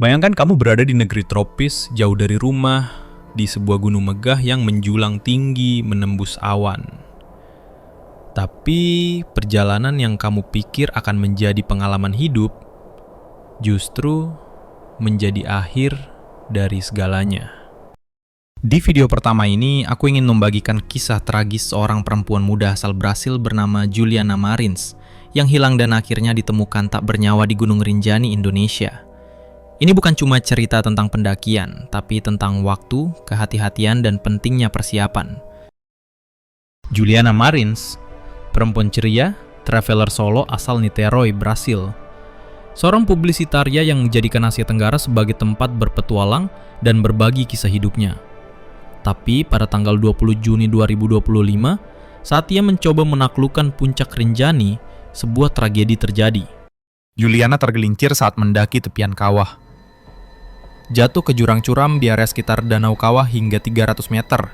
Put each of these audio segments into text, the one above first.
Bayangkan kamu berada di negeri tropis, jauh dari rumah, di sebuah gunung megah yang menjulang tinggi menembus awan. Tapi perjalanan yang kamu pikir akan menjadi pengalaman hidup, justru menjadi akhir dari segalanya. Di video pertama ini, aku ingin membagikan kisah tragis seorang perempuan muda asal Brasil bernama Juliana Marins, yang hilang dan akhirnya ditemukan tak bernyawa di Gunung Rinjani, Indonesia. Ini bukan cuma cerita tentang pendakian, tapi tentang waktu, kehati-hatian, dan pentingnya persiapan. Juliana Marins, perempuan ceria, traveler solo asal Niterói, Brasil. Seorang publisitaria yang menjadikan Asia Tenggara sebagai tempat berpetualang dan berbagi kisah hidupnya. Tapi pada tanggal 20 Juni 2025, saat ia mencoba menaklukkan puncak Rinjani, sebuah tragedi terjadi. Juliana tergelincir saat mendaki tepian kawah. Jatuh ke jurang curam di area sekitar Danau Kawah hingga 300 meter.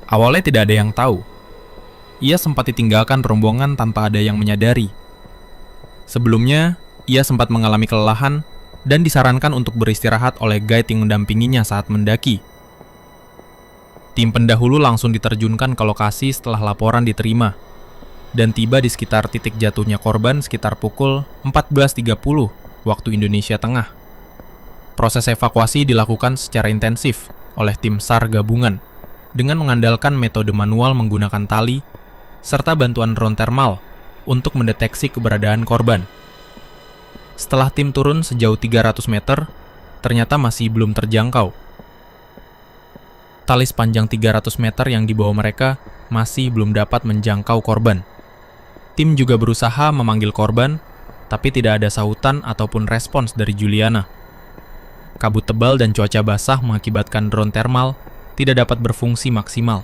Awalnya tidak ada yang tahu. Ia sempat ditinggalkan rombongan tanpa ada yang menyadari. Sebelumnya, ia sempat mengalami kelelahan dan disarankan untuk beristirahat oleh guide yang mendampinginya saat mendaki. Tim pendahulu langsung diterjunkan ke lokasi setelah laporan diterima dan tiba di sekitar titik jatuhnya korban sekitar pukul 14.30 waktu Indonesia Tengah. Proses evakuasi dilakukan secara intensif oleh tim SAR gabungan dengan mengandalkan metode manual menggunakan tali serta bantuan drone thermal untuk mendeteksi keberadaan korban. Setelah tim turun sejauh 300 meter, ternyata masih belum terjangkau. Tali sepanjang 300 meter yang dibawa mereka masih belum dapat menjangkau korban. Tim juga berusaha memanggil korban, tapi tidak ada sahutan ataupun respons dari Juliana. Kabut tebal dan cuaca basah mengakibatkan drone thermal tidak dapat berfungsi maksimal.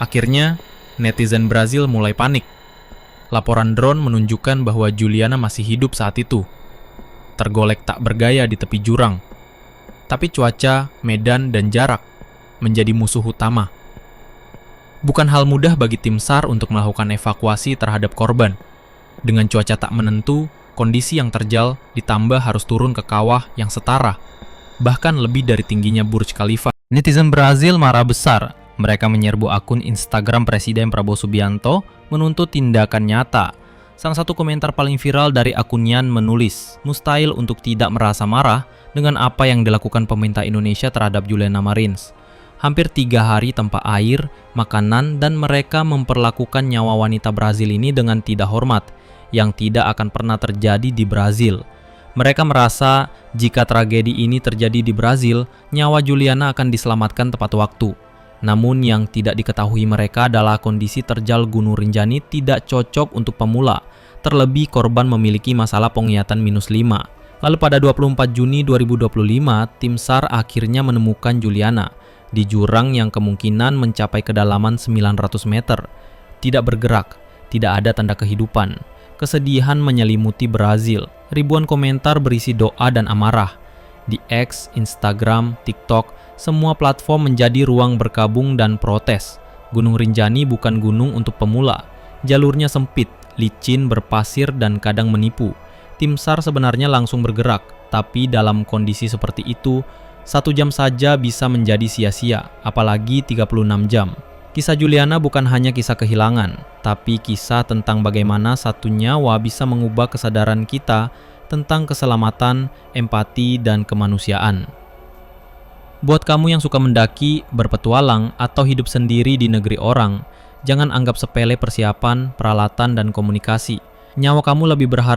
Akhirnya, netizen Brazil mulai panik. Laporan drone menunjukkan bahwa Juliana masih hidup saat itu, tergolek tak berdaya di tepi jurang. Tapi cuaca, medan, dan jarak menjadi musuh utama. Bukan hal mudah bagi tim SAR untuk melakukan evakuasi terhadap korban. Dengan cuaca tak menentu, kondisi yang terjal ditambah harus turun ke kawah yang setara, bahkan lebih dari tingginya Burj Khalifa. Netizen Brazil marah besar. Mereka menyerbu akun Instagram Presiden Prabowo Subianto menuntut tindakan nyata. Salah satu komentar paling viral dari akun Yan menulis, mustahil untuk tidak merasa marah dengan apa yang dilakukan pemerintah Indonesia terhadap Juliana Marins. Hampir 3 hari tanpa air, makanan, dan mereka memperlakukan nyawa wanita Brazil ini dengan tidak hormat, yang tidak akan pernah terjadi di Brazil. Mereka merasa jika tragedi ini terjadi di Brazil, nyawa Juliana akan diselamatkan tepat waktu. Namun yang tidak diketahui mereka adalah kondisi terjal Gunung Rinjani tidak cocok untuk pemula, terlebih korban memiliki masalah penglihatan -5. Lalu pada 24 Juni 2025, tim SAR akhirnya menemukan Juliana di jurang yang kemungkinan mencapai kedalaman 900 meter. Tidak bergerak, tidak ada tanda kehidupan. Kesedihan menyelimuti Brazil. Ribuan komentar berisi doa dan amarah. Di X, Instagram, TikTok, semua platform menjadi ruang berkabung dan protes. Gunung Rinjani bukan gunung untuk pemula. Jalurnya sempit, licin, berpasir, dan kadang menipu. Tim SAR sebenarnya langsung bergerak, tapi dalam kondisi seperti itu, 1 jam saja bisa menjadi sia-sia, apalagi 36 jam. Kisah Juliana bukan hanya kisah kehilangan, tapi kisah tentang bagaimana satu nyawa bisa mengubah kesadaran kita tentang keselamatan, empati, dan kemanusiaan. Buat kamu yang suka mendaki, berpetualang, atau hidup sendiri di negeri orang, jangan anggap sepele persiapan, peralatan, dan komunikasi. Nyawa kamu lebih berharga